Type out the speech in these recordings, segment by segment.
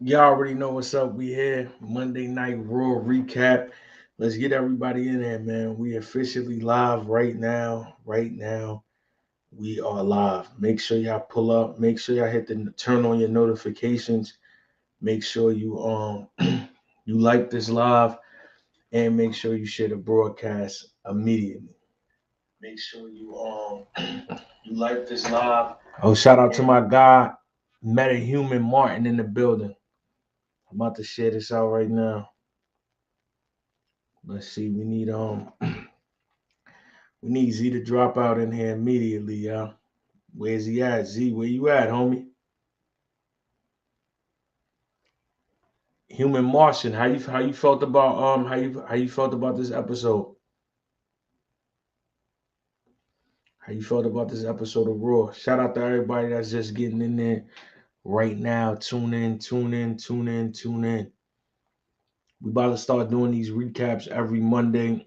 Y'all already know what's up. We here. Monday Night Raw recap. Let's get everybody in there, man. We officially live right now. Right now, we are live. Make sure y'all pull up. Make sure y'all hit the turn on your notifications. Make sure you you like this live and make sure you share the broadcast immediately. Make sure you like this live. Oh, shout out to my guy, Metahuman Martin in the building. I'm about to share this out right now. Let's see. We need Z to drop out in here immediately, y'all. Where's he at? Z, where you at, homie? Human Martian, how you felt about how you felt about this episode? How you felt about this episode of Raw? Shout out to everybody that's just getting in there right now. Tune in, tune in, tune in, tune in. We about to start doing these recaps every Monday,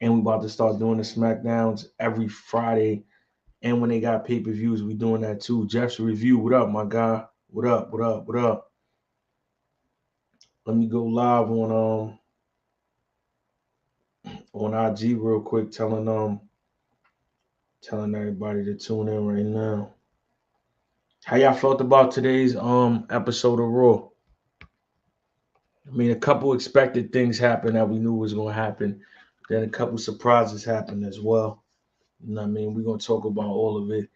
and we about to start doing the SmackDowns every Friday. And when they got pay-per-views, we doing that too. Jeff's review. What up, my guy? What up? What up? What up? Let me go live on IG real quick, telling everybody to tune in right now. How y'all felt about today's episode of Raw? I mean, a couple expected things happened that we knew was gonna happen. Then a couple surprises happened as well. You know what I mean? We're gonna talk about all of it.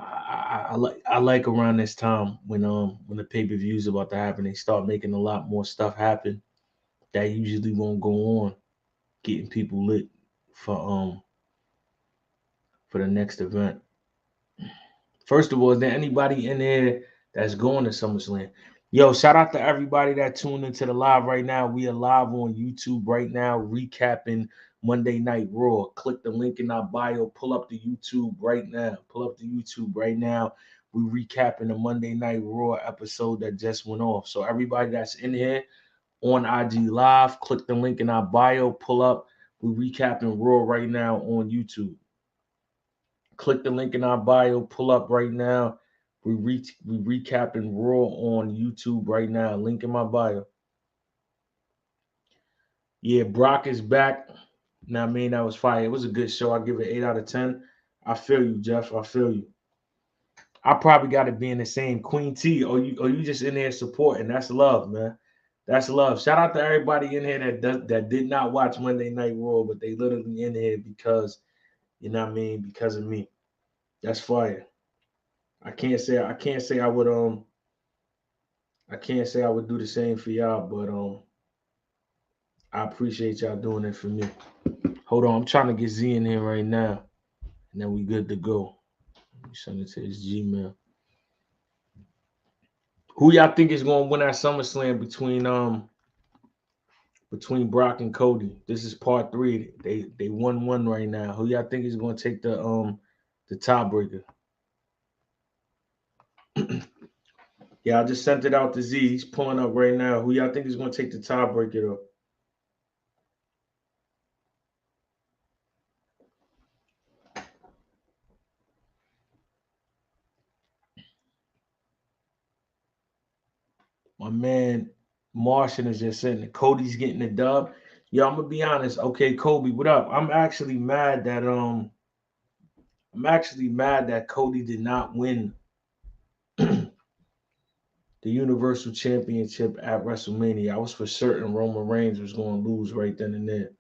I like around this time when the pay per views about to happen, they start making a lot more stuff happen that usually won't go on, getting people lit for um for the next event. First of all, is there anybody in here that's going to SummerSlam? Yo, shout out to everybody that tuned into the live right now. We are live on YouTube right now, recapping Monday Night Raw. Click the link in our bio. Pull up the YouTube right now. Pull up the YouTube right now. We recapping the Monday Night Raw episode that just went off. So everybody that's in here on IG Live, click the link in our bio. Pull up. We recapping Raw right now on YouTube. Click the link in our bio. Pull up right now. We recapping Raw on YouTube right now. Link in my bio. Yeah, Brock is back. Now, I mean, that was fire. It was a good show. I give it 8 out of 10. I feel you, Jeff. I feel you. I probably got to be in the same Queen T. Or you just in there supporting. That's love, man. That's love. Shout out to everybody in here that did not watch Monday Night Raw, but they literally in here because you know what I mean, because of me. That's fire. I can't say I would do the same for y'all, but I appreciate y'all doing it for me. Hold on, I'm trying to get Z in here right now, and then we good to go. Let me send it to his Gmail. Who y'all think is gonna win that SummerSlam between Brock and Cody? This is part three. They 1-1 right now. Who y'all think is gonna take the tiebreaker? Yeah, I just sent it out to Z. He's pulling up right now. Who y'all think is gonna take the tiebreaker though? My man Martian is just saying that Cody's getting the dub. Yo, I'm gonna be honest. Okay, Kobe, what up? I'm actually mad that Cody did not win the Universal Championship at WrestleMania. I was for certain Roman Reigns was gonna lose right then and there.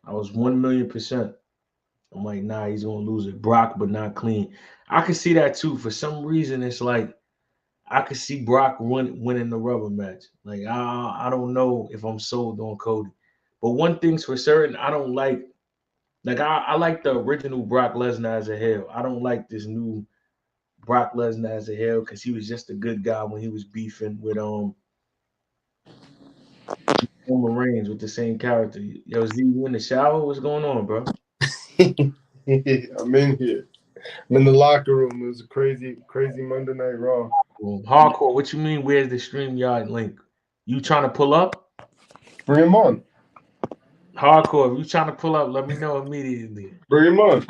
I was 1,000,000%. I'm like, nah, he's gonna lose it. Brock, but not clean. I can see that too. For some reason, it's like I could see Brock winning the rubber match. Like I don't know if I'm sold on Cody, but one thing's for certain, I don't like I like the original Brock Lesnar as a heel. I don't like this new Brock Lesnar as a heel because he was just a good guy when he was beefing with Roman Reigns with the same character. Yo, Z, you in the shower? What's going on, bro? I'm in here. I'm in the locker room. It was a crazy, crazy Monday Night Raw. Hardcore. What you mean? Where's the StreamYard link? You trying to pull up? Bring him on. Hardcore. If you trying to pull up, let me know immediately. Bring him on.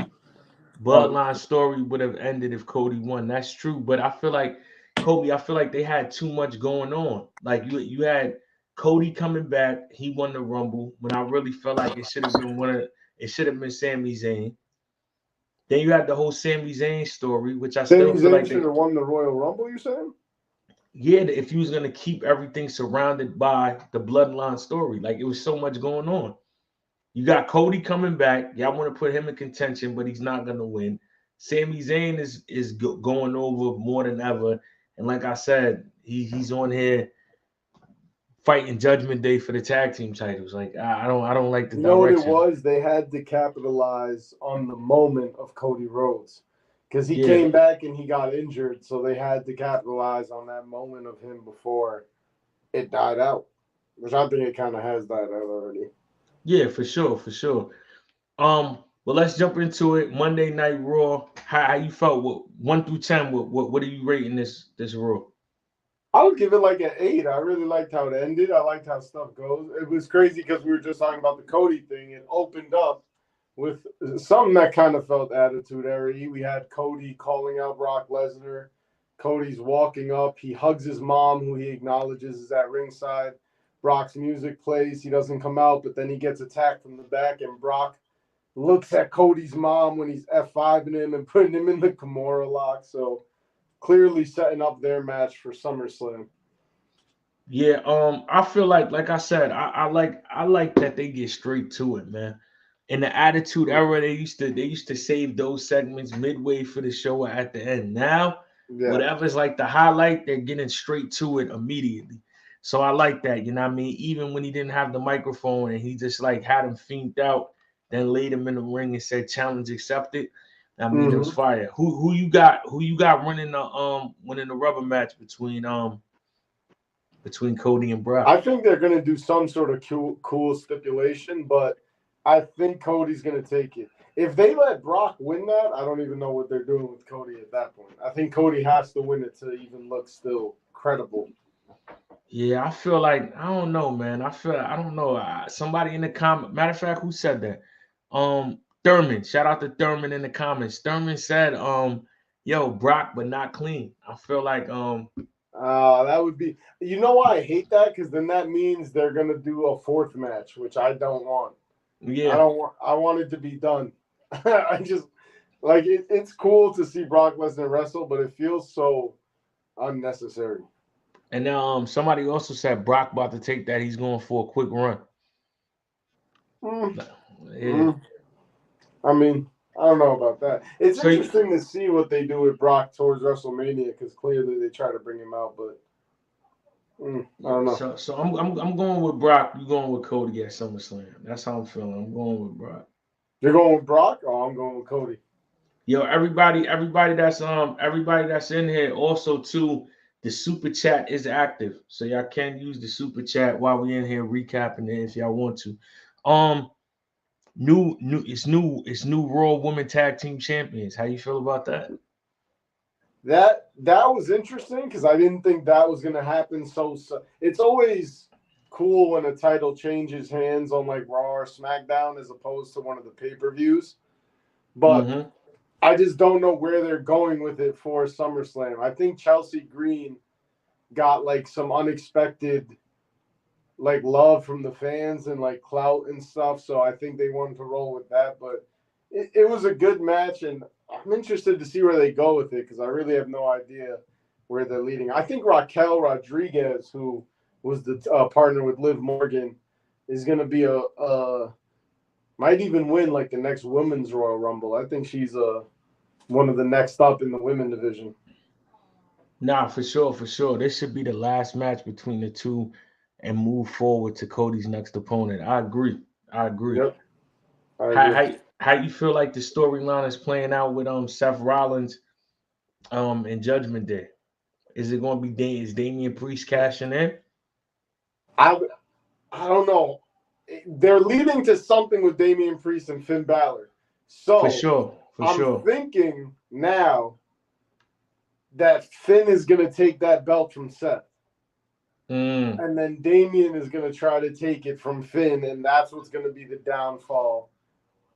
Oh, Bloodline story would have ended if Cody won. That's true, but I feel like Kobe, I feel like they had too much going on. Like you had Cody coming back, he won the Rumble when I really felt like it should have been Sami Zayn. Then you had the whole Sami Zayn story, which I still Sami feel Zayn like should they have won the Royal Rumble, you saying? yeah, if you was gonna keep everything surrounded by the bloodline story, like it was so much going on. You got Cody coming back. Y'all want to put him in contention, but he's not gonna win. Sami Zayn is going over more than ever, and like I said, he's on here fighting Judgment Day for the tag team titles. Like I don't like the You know what it direction. was? They had to capitalize on the moment of Cody Rhodes because he Yeah, came back and he got injured, so they had to capitalize on that moment of him before it died out, which I think it kind of has died out already. yeah, for sure, for sure. Well, let's jump into it. Monday Night Raw. How you felt? What 1 through 10? What are you rating this Raw? I would give it like an 8. I really liked how it ended. I liked how stuff goes. It was crazy because we were just talking about the Cody thing. It opened up with something that kind of felt attitude era. We had Cody calling out Brock Lesnar. Cody's walking up. He hugs his mom, who he acknowledges is at ringside. Brock's music plays. He doesn't come out, but then he gets attacked from the back, and Brock looks at Cody's mom when he's F5ing him and putting him in the Kimura lock. So clearly setting up their match for SummerSlam. Yeah, I feel like I said, I like that they get straight to it, man. In the Attitude Era, they used to save those segments midway for the show or at the end. Now, Yeah. whatever's like the highlight, they're getting straight to it immediately. So I like that, you know what I mean? Even when he didn't have the microphone and he just like had him fiended out, then laid him in the ring and said challenge accepted. I mean, it was Mm-hmm. fire. Who you got winning the rubber match between Cody and Brock? I think they're going to do some sort of cool stipulation, but I think Cody's going to take it. If they let Brock win that, I don't even know what they're doing with Cody at that point. I think Cody has to win it to even look still credible. Yeah, I feel like I don't know, man. I don't know. Somebody in the comment. Matter of fact, who said that? Thurman. Shout out to Thurman in the comments. Thurman said, yo, Brock, but not clean. I feel like That would be. You know why I hate that? Because then that means they're going to do a fourth match, which I don't want. I yeah. don't want. I want it to be done. I just like it. It's cool to see Brock Lesnar wrestle, but it feels so unnecessary. And then somebody also said Brock about to take that. He's going for a quick run. Mm, Yeah. mm. I mean, I don't know about that. It's So interesting to see what they do with Brock towards WrestleMania because clearly they try to bring him out, but I don't know. so I'm going with Brock. You going with Cody at SummerSlam. That's how I'm feeling. I'm going with Brock. You're going with Brock? Oh, I'm going with Cody. Yo, everybody that's in here also too. The super chat is active, so y'all can use the super chat while we in here recapping it if y'all want to. Um, it's new Raw Women Tag Team Champions. How you feel about that? That was interesting because I didn't think that was going to happen. So it's always cool when a title changes hands on like Raw or SmackDown as opposed to one of the pay-per-views. But Mm-hmm. I just don't know where they're going with it for SummerSlam. I think Chelsea Green got like some unexpected like love from the fans and like clout and stuff. So I think they wanted to roll with that. But it was a good match, and I'm interested to see where they go with it because I really have no idea where they're leading. I think Raquel Rodriguez, who was the partner with Liv Morgan, is going to be might even win like the next Women's Royal Rumble. I think she's one of the next up in the women division. Nah, for sure, for sure. This should be the last match between the two, and move forward to Cody's next opponent. I agree. I agree. Yep, I How agree. how how you feel like the storyline is playing out with Seth Rollins and Judgment Day? Is it going to be is Damian Priest cashing in? I I don't know. They're leading to something with Damian Priest and Finn Balor. For So sure, for I'm sure. thinking now that Finn is going to take that belt from Seth. Mm. And then Damian is going to try to take it from Finn. And that's what's going to be the downfall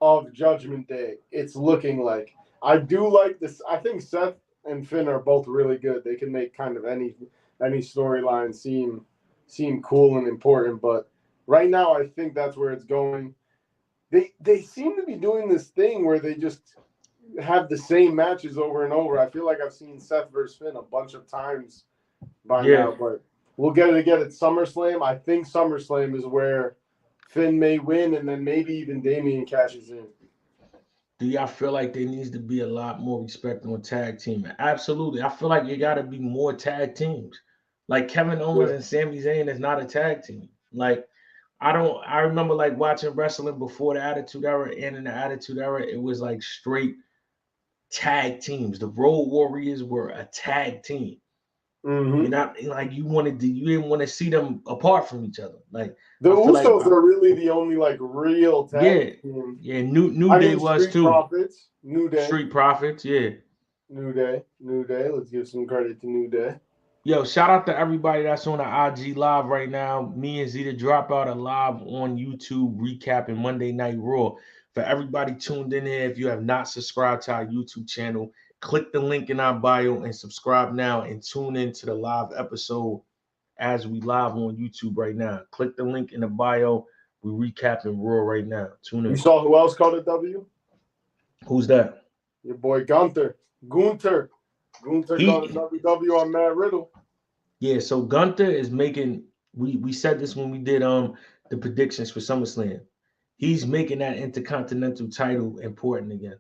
of Judgment Day. It's looking like. I do like this. I think Seth and Finn are both really good. They can make kind of any storyline seem cool and important. But right now, I think that's where it's going. They seem to be doing this thing where they just have the same matches over and over. I feel like I've seen Seth versus Finn a bunch of times by Yeah. now, but we'll get it again at SummerSlam. I think SummerSlam is where Finn may win, and then maybe even Damian cashes in. Do y'all feel like there needs to be a lot more respect on tag team? Absolutely. I feel like you got to be more tag teams. Like Kevin Owens Yeah. and Sami Zayn is not a tag team. Like I don't. I remember like watching wrestling before the Attitude Era and in the Attitude Era, it was like straight tag teams. The Road Warriors were a tag team. You're Mm-hmm. not like you didn't want to see them apart from each other. Like The I feel like Usos are really the only like real tag yeah, team. yeah. New I Day mean, was Street too. Profits, New Day, Street Profits, yeah. New Day, New Day. Let's give some credit to New Day. Yo, shout out to everybody that's on the IG live right now. Me and Zeta Dropout are live on YouTube recapping Monday Night Raw. For everybody tuned in here, if you have not subscribed to our YouTube channel, click the link in our bio and subscribe now and tune in to the live episode as we live on YouTube right now. Click the link in the bio. We recapping Raw right now. Tune You in. saw who else called a W? Who's that? Your boy Gunther. Gunter. Gunter called a He WW on Matt Riddle. Yeah, so Gunther is making we said this when we did the predictions for SummerSlam. He's making that intercontinental title important again.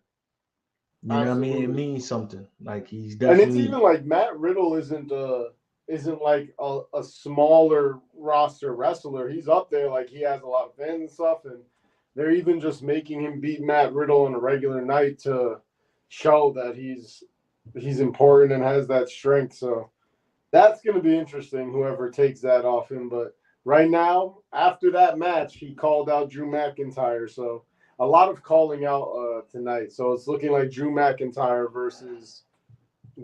You know what I mean? It Absolutely. means something. Like he's And it's definitely even like Matt Riddle isn't like a smaller roster wrestler. He's up there, like he has a lot of fans and stuff, and they're even just making him beat Matt Riddle on a regular night to show that he's important and has that strength. So that's going to be interesting, whoever takes that off him. But right now, after that match, he called out Drew McIntyre. So a lot of calling out tonight. So it's looking like Drew McIntyre versus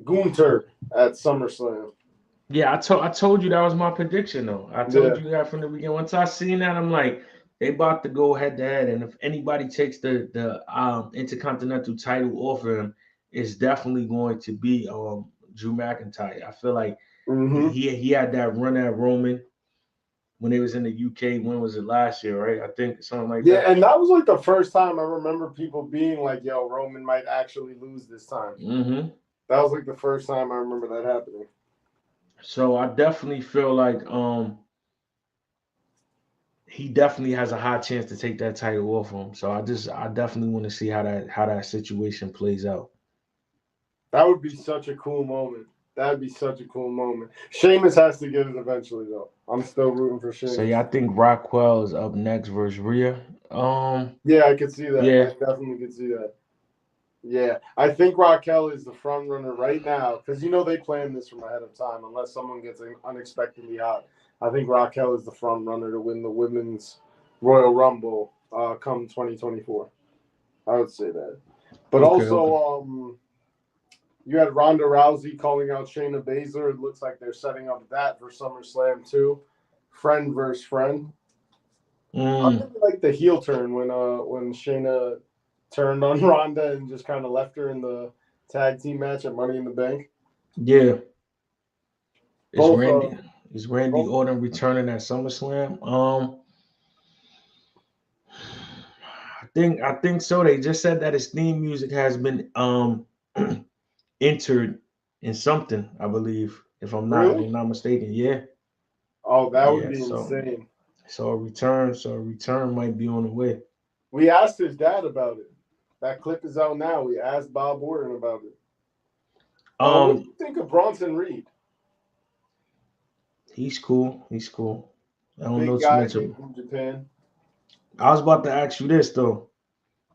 Gunter at SummerSlam. yeah, I told you that was my prediction though. I told Yeah, you that from the beginning. Once I seen that, I'm like, they about to go head to head. And if anybody takes the intercontinental title off of him, it's definitely going to be Drew McIntyre. I feel like hmm he had that run at Roman when they was in the UK. When was it last year, right? I think something like yeah, that. and that was like the first time I remember people being like, "Yo, Roman might actually lose this time." Hmm That was like the first time I remember that happening. So I definitely feel like he definitely has a high chance to take that title off him. So I definitely want to see how that situation plays out. That would be such a cool moment. That'd be such a cool moment. Sheamus has to get it eventually, though. I'm still rooting for So yeah, Sheamus. I think Rockwell is up next versus Rhea. Yeah, I could see that. I Yeah, definitely could see that. Yeah, I think Raquel is the front runner right now because they planned this from ahead of time. Unless someone gets unexpectedly hot, I think Raquel is the front runner to win the women's Royal Rumble come 2024. I would say that. But okay, okay. also, you had Ronda Rousey calling out Shayna Baszler. It looks like they're setting up that for SummerSlam too. Friend versus friend. I Mm, really like the heel turn when Shayna turned on Ronda and just kind of left her in the tag team match at Money in the Bank. yeah, is Both Randy is Randy both Orton returning at SummerSlam? I think so. They just said that his theme music has been entered in something, I believe, if really. I'm not mistaken. Yeah. Oh, that would Yeah. be So insane. so a return might be on the way. We asked his dad about it. That clip is out now. We asked Bob Orton about it. What do Um you think of Bronson Reed? he's cool. He's cool. I don't know Big too guy much came of from Japan. I was about to ask you this though,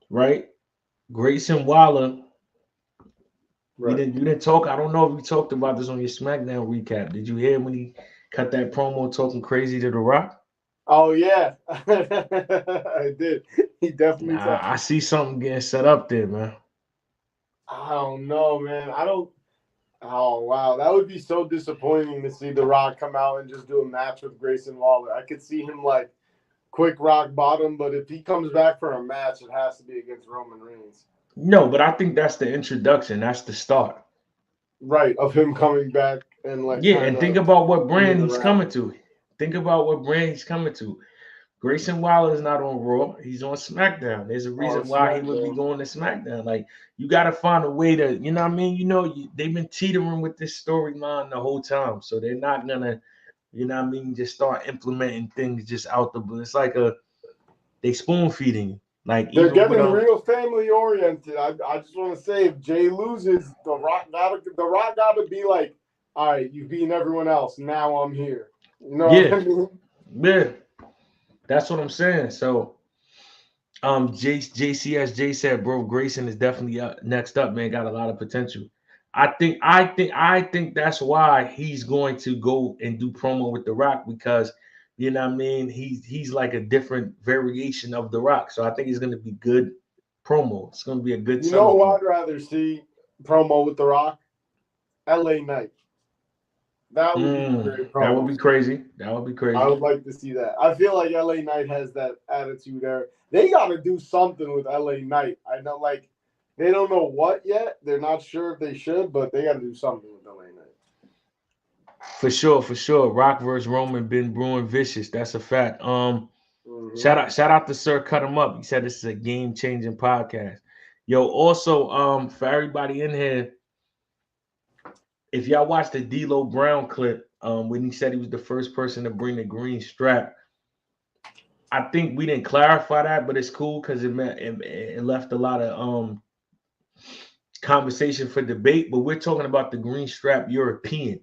right? Grayson Waller, we Right. didn't you didn't talk. I don't know if you talked about this on your SmackDown recap. Did you hear when he cut that promo talking crazy to The Rock? Oh yeah, I did. He definitely talked. I see something getting set up there, man. I don't know, man. I don't. Oh wow, that would be so disappointing to see The Rock come out and just do a match with Grayson Waller. I could see him like quick rock bottom, but if he comes back for a match, it has to be against Roman Reigns. No, but I think that's the introduction. That's the start. right, of him coming back and like Yeah, kind and think of about what being brand he's around. coming to. Think about what brand he's coming to. Grayson Waller is not on Raw. He's on SmackDown. There's a On reason why he would be SmackDown. going to SmackDown. Like, you got to find a way to, you know what I mean? They've been teetering with this storyline the whole time. So they're not going to, you know what I mean, just start implementing things just out the blue. It's like they spoon feeding you. Like, They're even with getting real family oriented. I just want to say, if Jay loses, the Rock gotta be like, all right, you've beaten everyone else. Now I'm here. You know what yeah, I mean? yeah, that's what I'm saying. So, JCSJ said, bro, Grayson is definitely next up, man. Got a lot of potential. I think that's why he's going to go and do promo with The Rock because you know what I mean. He's like a different variation of The Rock, so I think it's going to be good promo. It's going to be a good You know selling who point. I'd rather see promo with The Rock? LA Knight. That would be a great That would promo. be crazy. That would be I crazy. would like to see that. I feel like LA Knight has that attitude there. They got to do something with LA Knight. I know, like, they don't know what yet. They're not sure if they should, but they got to do something with LA Knight. For sure, for sure. Rock versus Roman been brewing vicious. That's a fact. Hmm. Shout out to Sir Cut Him Up. He said this is a game changing podcast. Yo, also, for everybody in here, if y'all watched the D'Lo Brown clip, when he said he was the first person to bring the green strap, I think we didn't clarify that, but it's cool because it left a lot of conversation for debate. But we're talking about the green strap European.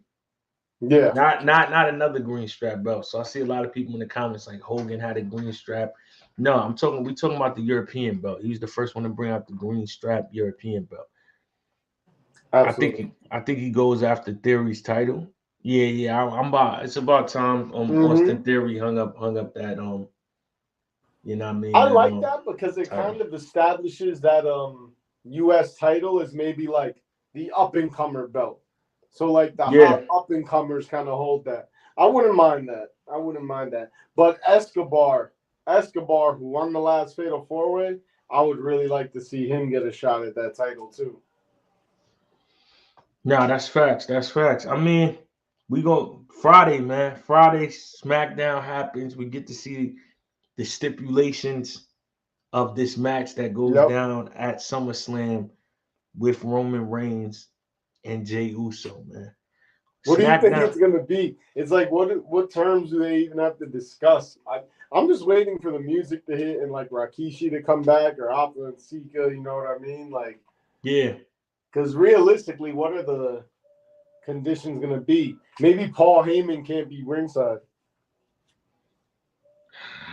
Yeah. Not another green strap belt. So I see a lot of people in the comments like Hogan had a green strap. No, we talking about the European belt. He was the first one to bring out the green strap European belt. Absolutely. I think he goes after Theory's title. Yeah, yeah. I'm about it's about time Hmm. Austin Theory hung up that you know what I mean I that like that because it title. kind of establishes that US title is maybe like the up and comer belt. So like the Yeah. hot up and comers kind of hold that. I wouldn't mind that. I wouldn't mind that. But Escobar, who won the last Fatal Four Way, I would really like to see him get a shot at that title too. Nah, that's facts. That's facts. I mean, we go Friday, man. Friday SmackDown happens. We get to see the stipulations of this match that goes Yep. down at SummerSlam with Roman Reigns and Jey Uso, man. What do you think SmackDown, it's gonna be? It's like what terms do they even have to discuss? I'm just waiting for the music to hit and like Rakishi to come back or Alpha and Sika. You know what I mean? Like, yeah. because realistically, what are the conditions gonna be? Maybe Paul Heyman can't be ringside.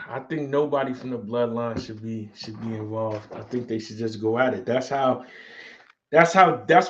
I think nobody from the bloodline should be involved. I think they should just go at it. That's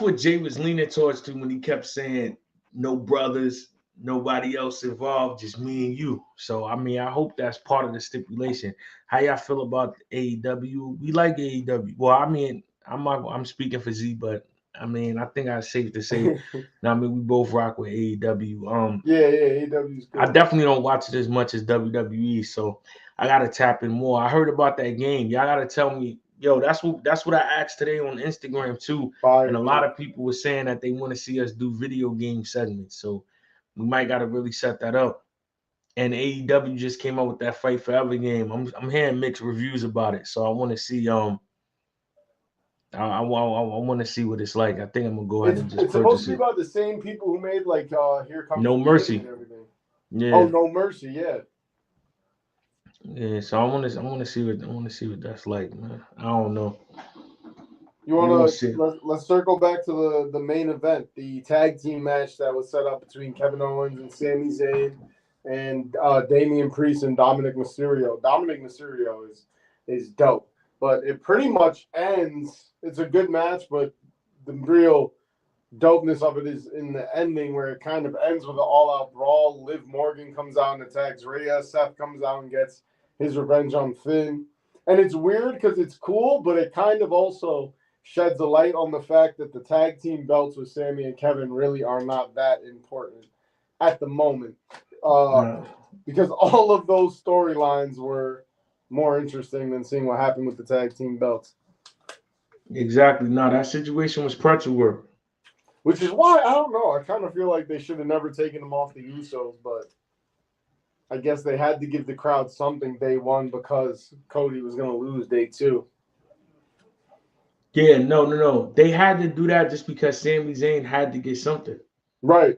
what Jay was leaning towards to when he kept saying no brothers, nobody else involved, just me and you. So I mean, I hope that's part of the stipulation. How y'all feel about AEW? We like AEW. Well, I mean, I'm speaking for Z, but I mean, I think it's safe to say, Yeah, I mean, we both rock with AEW. yeah, AEW's I good. definitely don't watch it as much as WWE, so I gotta tap in more. I heard about that game. Y'all gotta tell me, yo. That's what I asked today on Instagram too, and Fire a lot game. of people were saying that they want to see us do video game segments. So we might gotta really set that up. And AEW just came out with that Fight Forever game. I'm hearing mixed reviews about it, so I want to see I want to see what it's like. I think I'm gonna go ahead It's and just it's supposed purchase to be it. about the same people who made like Here Comes No the King Mercy. and everything. Oh, Yeah. No Mercy, yeah. Yeah, so I want to see what that's like, man. I don't know. You We gonna want to see. let's circle back to the main event, the tag team match that was set up between Kevin Owens and Sami Zayn, and Damian Priest and Dominic Mysterio. Dominic Mysterio is dope, but it pretty much ends. It's a good match, but the real dopeness of it is in the ending where it kind of ends with an all-out brawl. Liv Morgan comes out and attacks Rhea. Seth comes out and gets his revenge on Finn. And it's weird because it's cool, but it kind of also sheds a light on the fact that the tag team belts with Sammy and Kevin really are not that important at the moment. Uh, No, because all of those storylines were more interesting than seeing what happened with the tag team belts. exactly. No, that situation was pretzel work. Which is why I don't know. I kind of feel like they should have never taken him off the Usos, but I guess they had to give the crowd something day one because Cody was going to lose day two. Yeah, no. They had to do that just because Sami Zayn had to get something. Right.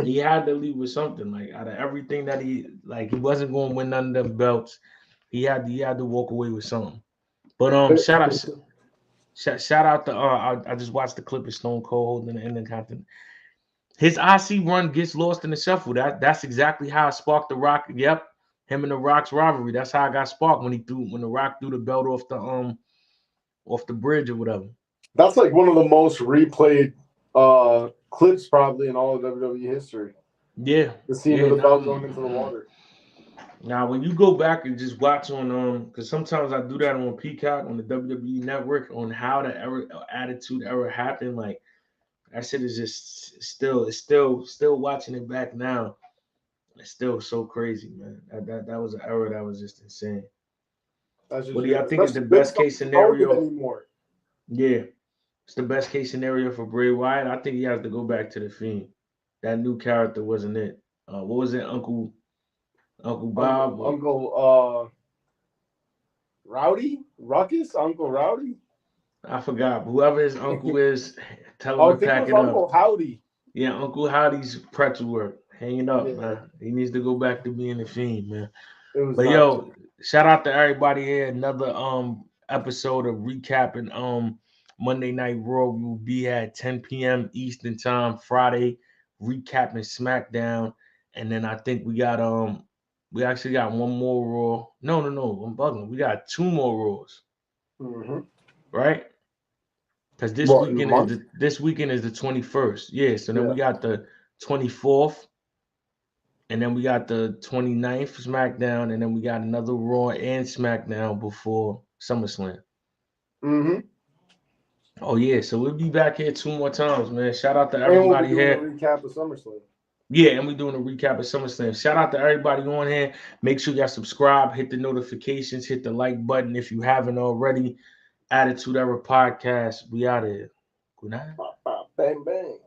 He had to leave with something. Like out of everything that he wasn't going to win none of them belts. He had to walk away with something. But shout out to I just watched the clip of Stone Cold holding the Intercontinental. His IC run gets lost in the shuffle. That's exactly how it sparked the Rock. Yep, him and the Rock's rivalry. That's how it got sparked when the Rock threw the belt off the bridge or whatever. That's like one of the most replayed clips probably in all of WWE history. Yeah, The scene yeah. of the belt No. going into the water. Now, when you go back and just watch on because sometimes I do that on Peacock on the WWE Network on how the Attitude Era happened. Like that shit is just still watching it back now. It's still so crazy, man. That was an era that was just insane. That's What just do y'all weird. think is the Especially Vince best don't case even own it scenario? anymore. Yeah, it's the best case scenario for Bray Wyatt. I think he has to go back to the Fiend. That new character wasn't it. What was it, Uncle Bob? Uncle Rowdy? Ruckus? Uncle Rowdy? I forgot. But whoever his uncle is, tell him Oh, to I think it pack was it up. Uncle Howdy. Yeah, Uncle Howdy's pretzel work. Hanging up, Yeah, man. He needs to go back to being the Fiend, man. it was But nice. yo, shout out to everybody here. Another episode of recapping Monday Night Raw. We will be at 10 p.m. Eastern Time Friday, recapping SmackDown. And then I think we actually got one more Raw. No, I'm bugging. We got two more Raws, Mm-hmm. right? Because What, in a month? this weekend is the 21st. Yeah, so then we Yeah. got the 24th, and then we got the 29th SmackDown, and then we got another Raw and SmackDown before SummerSlam. Mm-hmm. Oh yeah, so we'll be back here two more times, man. Shout out to And we'll be everybody doing a here. recap of SummerSlam. Yeah, and we're doing a recap of SummerSlam. Shout out to everybody on here. Make sure y'all subscribe, hit the notifications, hit the like button if you haven't already. Attitude Era Podcast. We out of here. Good night. Bang, bang.